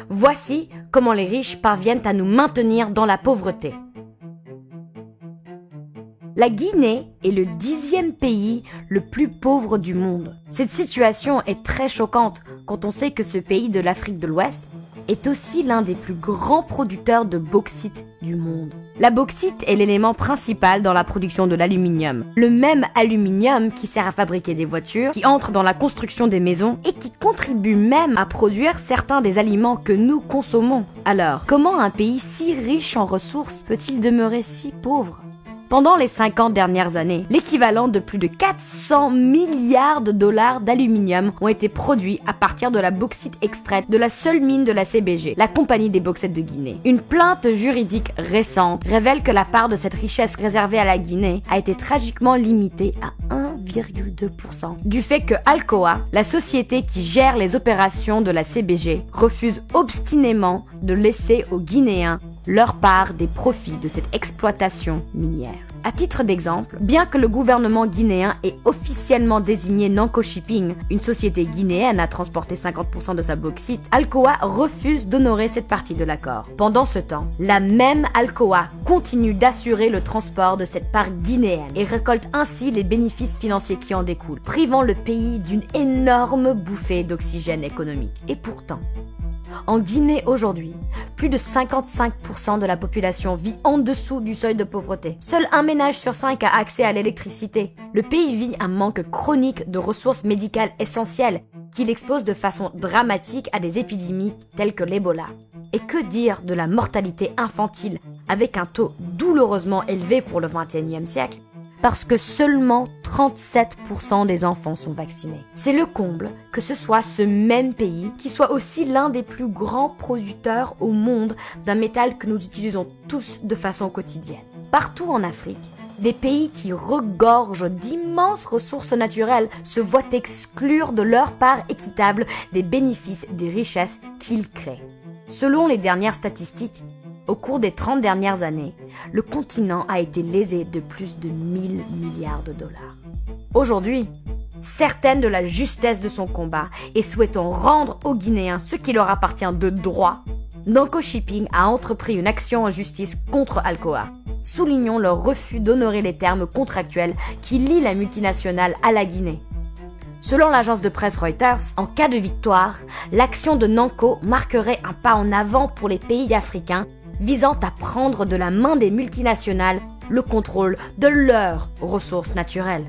Voici comment les riches parviennent à nous maintenir dans la pauvreté. La Guinée est le 10e pays le plus pauvre du monde. Cette situation est très choquante quand on sait que ce pays de l'Afrique de l'Ouest est aussi l'un des plus grands producteurs de bauxite du monde. La bauxite est l'élément principal dans la production de l'aluminium. Le même aluminium qui sert à fabriquer des voitures, qui entre dans la construction des maisons et qui contribue même à produire certains des aliments que nous consommons. Alors, comment un pays si riche en ressources peut-il demeurer si pauvre ? Pendant les 50 dernières années, l'équivalent de plus de 400 milliards de dollars d'aluminium ont été produits à partir de la bauxite extraite de la seule mine de la CBG, la Compagnie des bauxites de Guinée. Une plainte juridique récente révèle que la part de cette richesse réservée à la Guinée a été tragiquement limitée à 1,2%. Du fait que Alcoa, la société qui gère les opérations de la CBG, refuse obstinément de laisser aux Guinéens leur part des profits de cette exploitation minière. À titre d'exemple, bien que le gouvernement guinéen ait officiellement désigné Nanko Shipping, une société guinéenne à transporter 50% de sa bauxite, Alcoa refuse d'honorer cette partie de l'accord. Pendant ce temps, la même Alcoa continue d'assurer le transport de cette part guinéenne et récolte ainsi les bénéfices financiers qui en découlent, privant le pays d'une énorme bouffée d'oxygène économique. Et pourtant, en Guinée aujourd'hui, plus de 55% de la population vit en dessous du seuil de pauvreté. Seul un ménage sur 5 a accès à l'électricité. Le pays vit un manque chronique de ressources médicales essentielles qui l'expose de façon dramatique à des épidémies telles que l'Ebola. Et que dire de la mortalité infantile avec un taux douloureusement élevé pour le XXIe siècle ? Parce que seulement 37% des enfants sont vaccinés. C'est le comble que ce soit ce même pays qui soit aussi l'un des plus grands producteurs au monde d'un métal que nous utilisons tous de façon quotidienne. Partout en Afrique, des pays qui regorgent d'immenses ressources naturelles se voient exclure de leur part équitable des bénéfices des richesses qu'ils créent. Selon les dernières statistiques, au cours des 30 dernières années, le continent a été lésé de plus de 1000 milliards de dollars. Aujourd'hui, certaine de la justesse de son combat et souhaitant rendre aux Guinéens ce qui leur appartient de droit, Nanko Shipping a entrepris une action en justice contre Alcoa. Soulignons leur refus d'honorer les termes contractuels qui lient la multinationale à la Guinée. Selon l'agence de presse Reuters, en cas de victoire, l'action de Nanko marquerait un pas en avant pour les pays africains visant à prendre de la main des multinationales le contrôle de leurs ressources naturelles.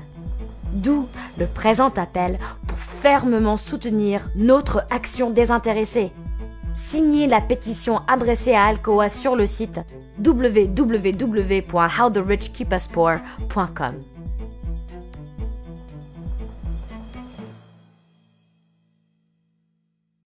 D'où le présent appel pour fermement soutenir notre action désintéressée. Signez la pétition adressée à Alcoa sur le site www.howtherichkeepuspore.com.